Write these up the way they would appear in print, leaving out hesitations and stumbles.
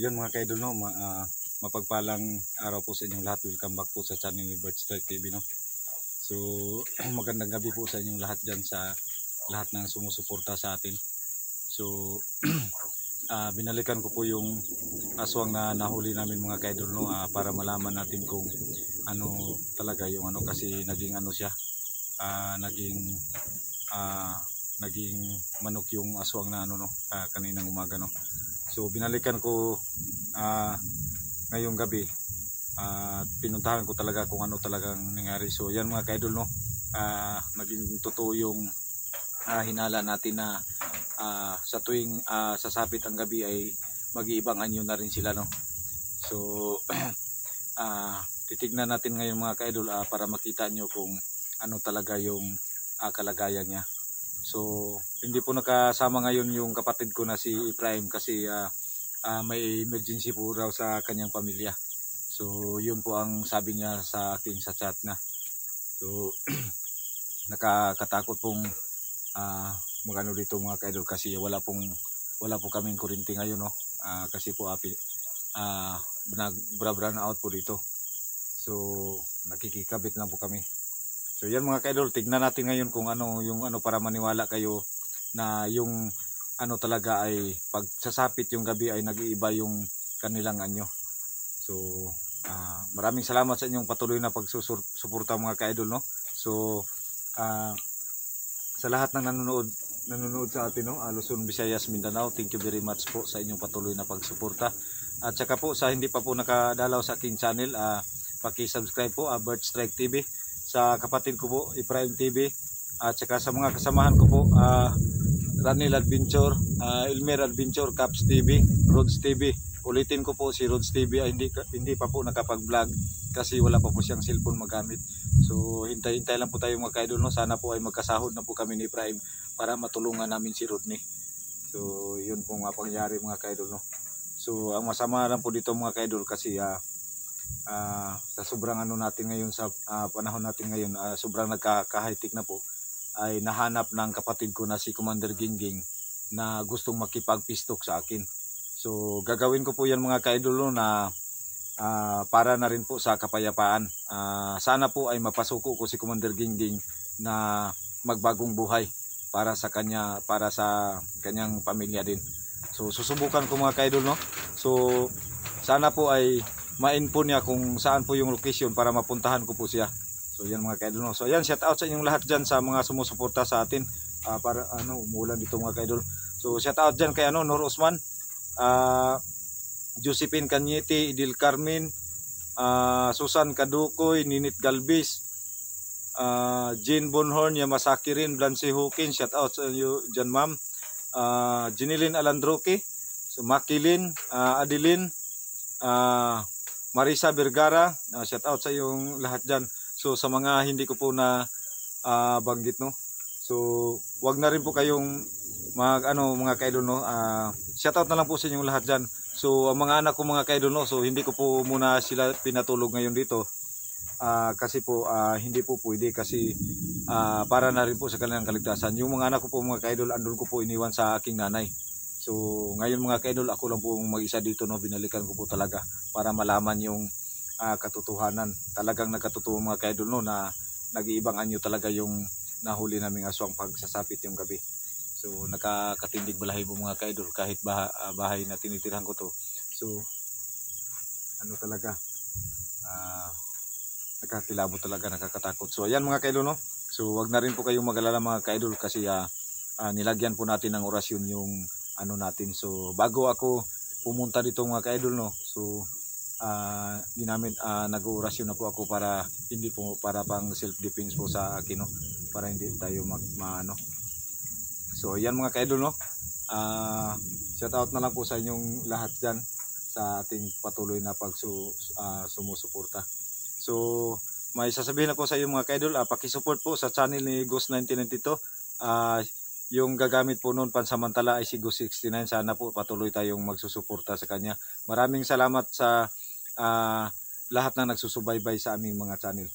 Yun mga kaidol, no, mapagpalang araw po sa inyong lahat. Welcome back po sa channel ni Bird Strike TV, no. So magandang gabi po sa inyong lahat dyan, sa lahat ng sumusuporta sa atin. So binalikan ko po yung aswang na nahuli namin mga kaidol, no, para malaman natin kung ano talaga yung ano, kasi naging ano siya, naging manok yung aswang na ano, no, kaninang umaga, no. So binalikan ko ngayong gabi, pinuntahan ko talaga kung ano talagang nangyari. So yan mga kaidol, no, naging totoo yung hinala natin na sa tuwing sasapit ang gabi ay mag-iibang anyo na rin sila, no. So titignan natin ngayon mga kaidol, para makita nyo kung ano talaga yung kalagayan niya. So hindi po nakasama ngayon yung kapatid ko na si Ephraim kasi may emergency po raw sa kanyang pamilya. So yun po ang sabi niya sa akin sa chat na. So nakakatakot pong magano dito mga kaidol, kasi wala po kaming kuryente ngayon, no. Kasi po nag-brown out po dito. So nakikikabit lang po kami. So yan mga kaidol, tignan natin ngayon kung ano yung ano, para maniwala kayo na yung ano talaga ay pag sasapit yung gabi ay nag-iiba yung kanilang anyo. So maraming salamat sa inyong patuloy na pagsusuporta mga kaidol, no. So sa lahat ng nanonood sa atin, no, Luzon, Visayas, Mindanao, thank you very much po sa inyong patuloy na pagsuporta. At saka po sa hindi pa po nakadalaw sa aking channel, paki-subscribe po, Bird Strike TV, sa kapatid ko po Ephraim TV, at saka sa mga kasamahan ko po, Ranil Adventure, Elmer Adventure, Caps TV, Rods TV. Ulitin ko po, si Rods TV ay hindi pa po nakapag-vlog kasi wala pa po siyang cellphone magamit. So hintay-hintay lang po tayo mga kaidol, no. Sana po ay magkasahod na po kami ni Ephraim para matulungan namin si Rodney. So yun po nga pangyari mga kaidol, no. So ang masama lang po dito mga kaidol, kasi sa sobrang ano natin ngayon, sa panahon natin ngayon, sobrang nagka-high-tech na po, ay nahanap ng kapatid ko na si Commander Gingging na gustong makipagpistok sa akin. So gagawin ko po yan mga kaidol, no, na para na rin po sa kapayapaan. Sana po ay mapasuko ko si Commander Gingging na magbagong buhay para sa kanya, para sa kanyang pamilya din. So susubukan ko mga kaidol, no. So sana po ay ma-info niya kung saan po yung location para mapuntahan ko po siya. So yan mga kaidol, no. So yan, shout out sa inyong lahat dyan, sa mga sumusuporta sa atin, para umulan dito mga kaidol. So shout out dyan kay Nor Osman, Josephine Cañete, Idil Carmen, Susan Kadukoy, Ninit Galvis, Jean Bonhorn, Yamasaki rin, Blancy Hawkins, shout out sa inyo dyan ma'am, Jeneline Alandroque, so Makilin, Adeline, Marisa Vergara, shout out sa yung lahat dyan. So sa mga hindi ko po na banggit, no. So wag na rin po kayong mga kaidol, no. Shout out na lang po sa inyong lahat dyan. So ang mga anak ko mga kaidol, no, so hindi ko po muna sila pinatulog ngayon dito. Kasi po hindi po pwede, kasi para na rin po sa kanilang kaligtasan. Yung mga anak ko po mga kaidol, andun ko po iniwan sa aking nanay. So ngayon mga kaidol, ako lang po mag-isa dito, no. Binalikan ko po talaga para malaman yung katotohanan. Talagang nagkatotoo mga kaidol, no, na nag-iibang anyo talaga yung nahuli naming aswang pag sasapit yung gabi. So nakakatindig balahibo mga kaidol, kahit bahay na tinitirhan ko to. So ano talaga, nakakilabo talaga, nakakatakot. So ayan mga kaidol, no. So wag na rin po kayong mag-alala mga kaidol, kasi nilagyan po natin ng orasyon yung ano natin. So bago ako pumunta dito mga kaidol, no, so ginamit, nag-orasyon na po ako para hindi po, para pang self defense po sa akin, no, para hindi tayo maano. So yan mga kaidol, no, shout out na lang po sa inyong lahat dyan sa ating patuloy na sumusuporta. So may sasabihin ako sa iyo mga kaidol, paki-support po sa channel ni Ghost 1992. Yung gagamit po noon pansamantala ay si Ghost 69. Sana po patuloy tayong magsusuporta sa kanya. Maraming salamat sa lahat na nagsusubaybay sa aming mga channel.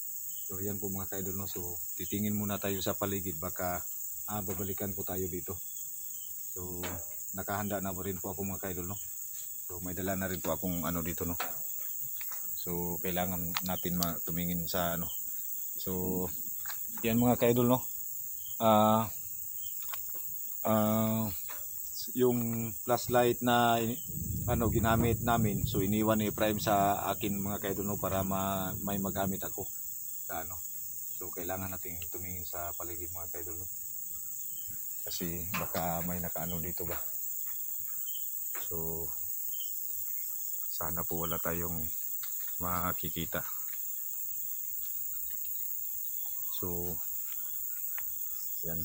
So yan po mga kaidol, no. So titingin muna tayo sa paligid, baka babalikan po tayo dito. So nakahanda na rin po ako mga kaidol, no. So may dala na rin po akong ano dito, no. So kailangan natin tumingin sa ano. So yan mga ka-idol, no. Yung flashlight na ano ginamit namin, so iniwan ni Prime sa akin mga ka-idol, no, para may magamit ako sa ano. So kailangan nating tumingin sa paligid mga ka-idol, no? Kasi baka may nakaano dito ba. So sana po wala tayong makikita. So yan,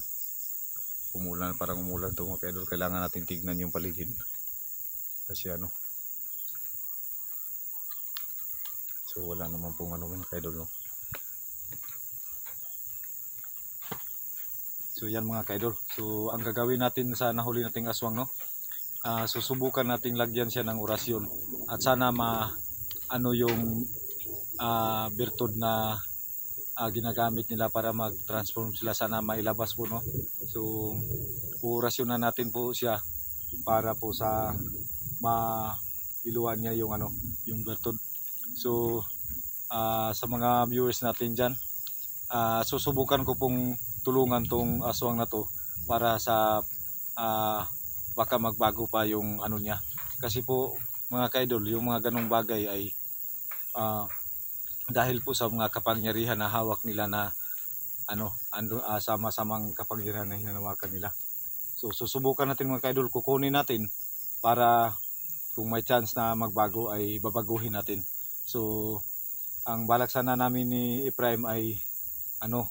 umulan, parang umulan to mga ka-idol. Kailangan natin tignan yung paligid kasi ano, so wala naman pong ano mga ka-idol, no? So yan mga ka-idol, so ang gagawin natin sa nahuli nating aswang, no, susubukan nating lagyan siya ng orasyon at sana ano yung birtud na ginagamit nila para mag-transform sila, sana mailabas po, no. So orasyonan natin po siya para po sa mailuwan niya yung ano, yung birtud. So sa mga viewers natin dyan, susubukan ko pong tulungan tong aswang na to para sa baka magbago pa yung ano niya. Kasi po mga ka-idol, yung mga ganong bagay ay dahil po sa mga kapangyarihan na hawak nila na ano, sama-samang kapangyarihan na hinahawakan nila. So susubukan natin mga ka-idol, kukunin natin para kung may chance na magbago ay babaguhin natin. So ang balak sana namin ni Ephraim ay ano,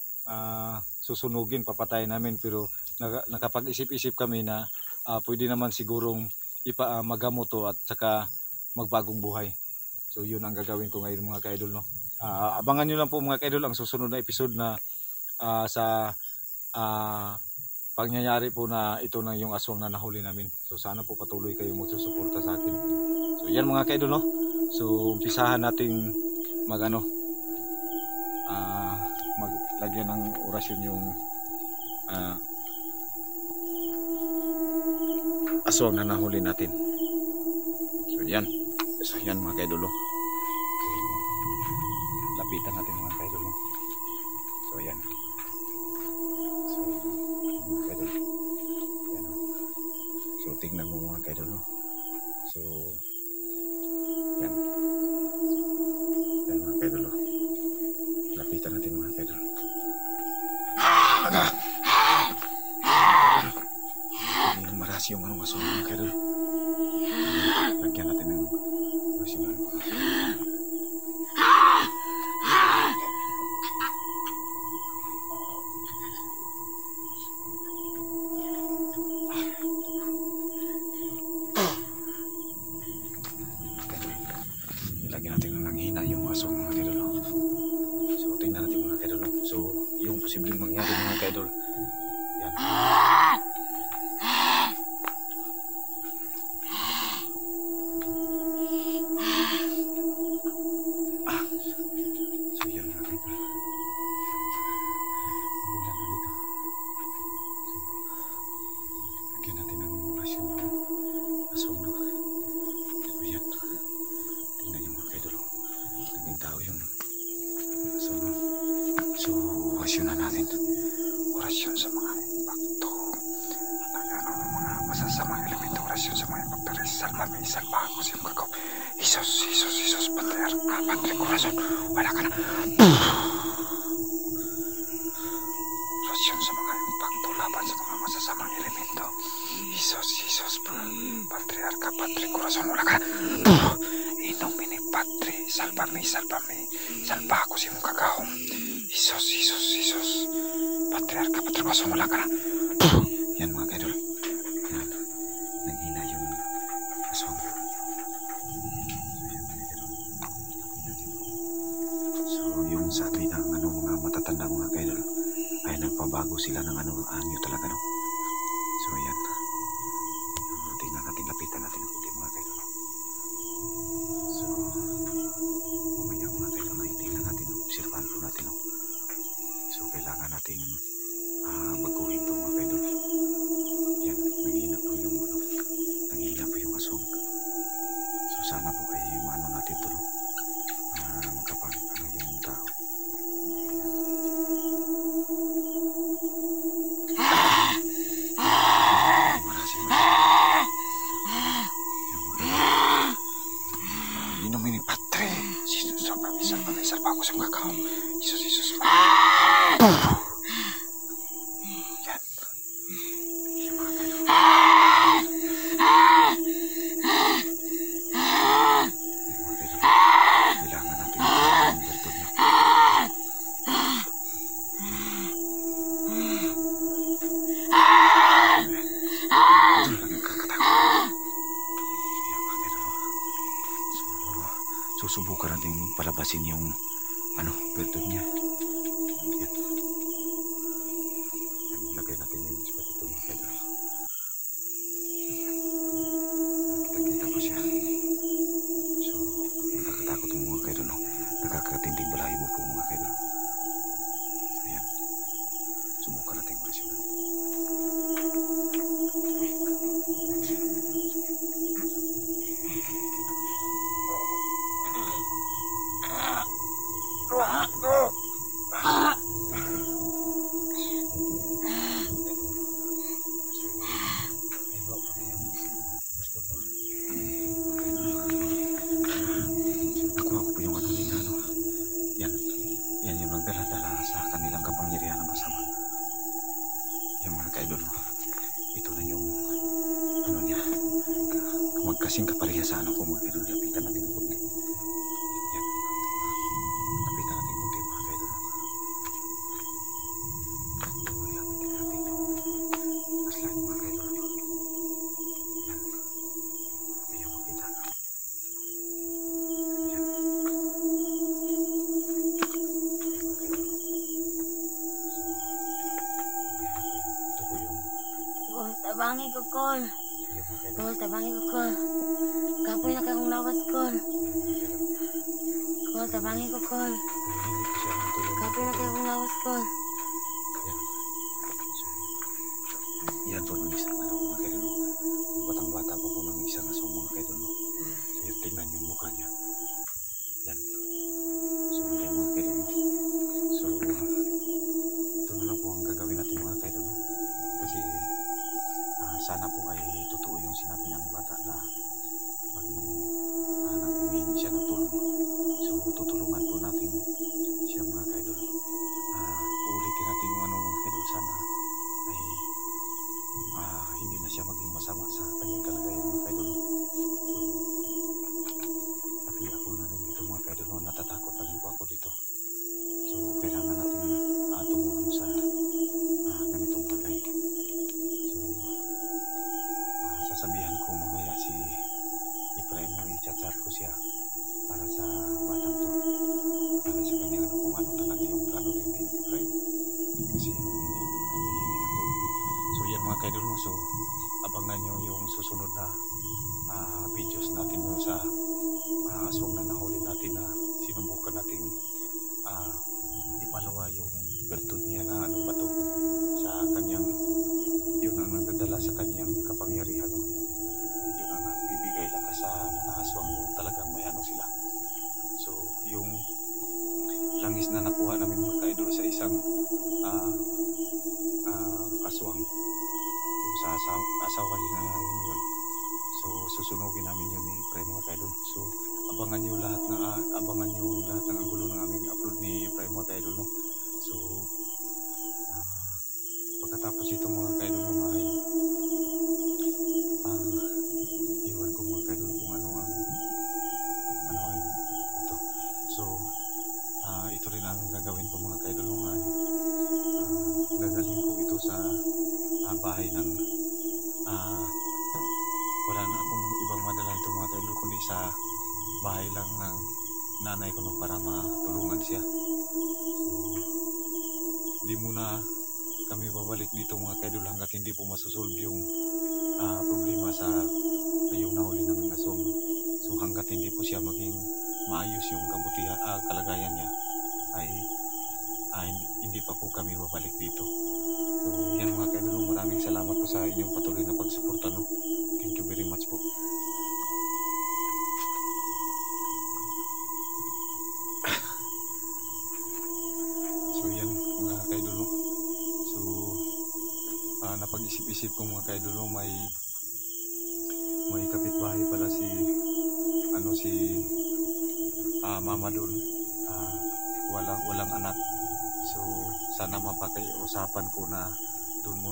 susunugin, papatayin namin, pero nakapag-isip-isip kami na pwede naman sigurong magamot to at saka magbagong buhay. So yun ang gagawin ko ngayon mga ka-idol, no. Abangan nyo lang po mga ka-idol ang susunod na episode na sa pangyayari po na ito na yung aswang na nahuli namin. So sana po patuloy kayong magsusuporta sa akin. So yan mga ka-idol, no. So umpisahan nating maglagyan ng orasyon yung aswang na nahuli natin. So yan mga ka-idol, no. So lapitan natin mga ka-idol, no. So yan. So mga ka-idol, yan, no. So tingnan mo mga ka-idol, no. So yan mga ka-idol, no. Lapitan natin mga ka-idol. Hindi maras yung anong aswang mga ka-idol. Lagyan natin ng orasyon. Lagyan natin ng nanghina yung aswang mga ka-idol, no. So tingnan natin mga ka-idol, no. So yung posibleng mangyari mga ka-idol, yan. So yan mga ka-idol, umulan na dito. So lagyan natin ng orasyon yung aswang, no. So yan, tingnan yung mga ka-idol, no. Naging tao yung aswang, no. So orasyonan natin, orasyon sa mga impacto mga masasamang elemento, orasyon sa mga impacto. Salmame, salbago siyang kagaw. Isos, patriarka, patri corazon, wala ka na. Orasyon sa mga impacto laban sa mga masasamang elemento. Isos, patriarka, patri corazon, wala ka na. Inomine patri, salvame, salbago siyang kagaw. Isos, patriarka, patri corazon, wala ka na. Yan mga ka-idol, yan, nanghina yung aswang. So yung sabi ng mga matatanda mga ka-idol ay nagpabago sila ng anyo talaga, no. So yan, tingnan natin, lapitan natin ang puti mga ka-idol. So mamaya mga ka-idol ay tingnan natin, observahan po natin, no. So kailangan nating baguhin ito mga ka-idol. Yan, nanghina po yung aswang. Jesus, Jesus. Yan. Yan mga kaidol. Mga kaidol. Kailangan natin yung bertod na. Susubukan natin palabasin yung bertod niya. Yan. Lagay natin yung ispat ito mga kaidol. Kita-kita po siya. So, nakakatakot yung mga kaidol. No? Nakakatinding balahibo po mga kaidol. So, yan. Subukan natin yung orasyon. Magkasing kapareha sa ko mga kaidol. Lapitan natin ng kunti. Yan. Lapitan natin ng kunti mga kaidol. Lapitan natin yung flashlight mga kaidol. Yan. Ayaw makita. Yan. Mga kaidol. So, ito po yung tabangi ko, Kol. Kol, tabangi ko, Kol. Kapoy na kayong lawas, Kol. Kol, tabangi ko, Kol. Kapoy na kayong lawas, Kol. Yan po ng isang mga kaidol. Batang-bata pa po ng isang asong mga kaidol. So yan, tingnan yung mukha niya. Yan. So yan mga kaidol. So ito na lang po ang gagawin natin mga kaidol. Kasi sana po ay totoo yung sinabi ng bata na naghumingi siya ng tulong. So tutulungan po natin siya mga kaidol. Ulitin natin yung mga kaidol, sana ay hindi na siya maging masama sa kanyang kalagayan mga kaidol. So tapi ako na rin dito mga kaidol, natatakot na rin po ako dito. So kailangan natin tumulong sa ganitong bagay. So sasabihan ko mamaya si Efraim na i-chat ko siya para sa batang to, para sa kanya kung ano talaga yung plano rin ni Efraim, kasi humihingi ng tulong. So yan mga kaidol mo. So abangan nyo yung susunod na videos natin mo sa aswang na nahuli natin na sinubukan nating ipalawa yung bertod niya na bato sa kanyang, yun ang nagdadala sa kanyang kapangyarihan. Yun ang nagbibigay lakas sa mga aswang, yung talagang may sila. So yung langis na nakuha namin mga kaidol sa isang aswang, yung sa asawa na yun. So susunugin namin yun ni Efraim mga kaidol. So abangan nyo lahat ng anggulo ng aming upload ni Efraim mga kaidol. So pagkatapos ito mga kaidol ay iwan ko mga kaidol kung ano ang ito. So ito rin ang gagawin ko mga kaidol ay gagaling ko ito sa bahay ng wala na akong ibang madala ito mga kaidol, kundi sa bahay lang ng nanay ko para matulungan siya. So di muna kami babalik dito mga kaidol hanggat hindi po masusolve yung problema sa yung nahuli namin aswang. So hanggat hindi po siya maging maayos yung kalagayan niya ay hindi pa po kami babalik dito. So yan mga kaidol, maraming salamat po sa inyong patuloy na pagsuporta. Thank you very much po. So yan mga kaidol. So napag-isip-isip ko mga kaidol, may kapitbahay pala si Mama doon. walang anak. So sana mapakiusapan ko na doon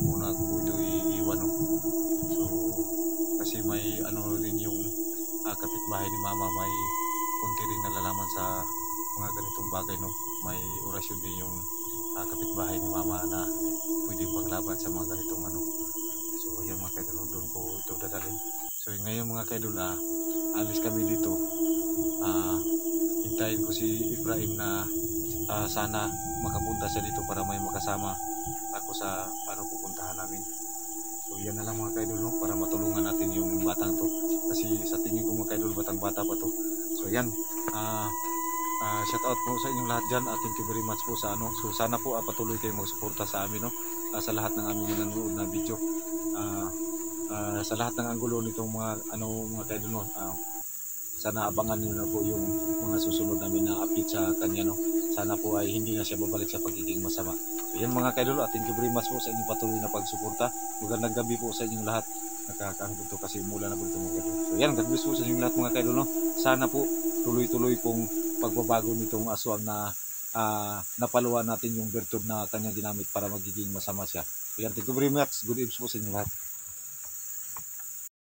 muna ko ito iiwan, no? So kasi may ano din yung kapitbahay ni mama, may konti rin nalalaman sa mga ganitong bagay, no? May orasyon din yung kapitbahay ni mama na pwedeng paglaban sa mga ganitong ano. So ayan mga kaidol, doon ko ito dadalhin. So ngayon mga kaidol, alis kami dito. Hintayin ko si Efraim na sana makapunta siya dito para may makasama ako sa paano pupuntahan namin. So yan na lang mga kaidol, no? Para matulungan natin yung batang to, kasi sa tingin ko mga kaidol batang bata pa to. So yan, shout out po sa inyong lahat dyan, thank you very much po sa ano. So sana po patuloy kayong magsuporta sa amin, no? Sa lahat ng aming nanonood na video, sa lahat ng anggulo nitong mga mga kaidol, no? Sana abangan niyo na po yung mga susunod namin na update sa kanya, no? Sana po ay hindi na siya babalik sa pagiging masama. So yan mga kaidol, thank you very much po sa inyong patuloy na pagsuporta. Magandang gabi po sa inyong lahat. Nakakaanggo to kasi mula na po ito mga kaidol. So yan, God bless po sa inyong lahat mga kaidol, no? Sana po tuloy-tuloy pong pagbabago nitong aswang na napaluan natin yung virtud na kanyang ginamit para magiging masama siya. So yan, thank you very much. Good evening po sa inyong lahat.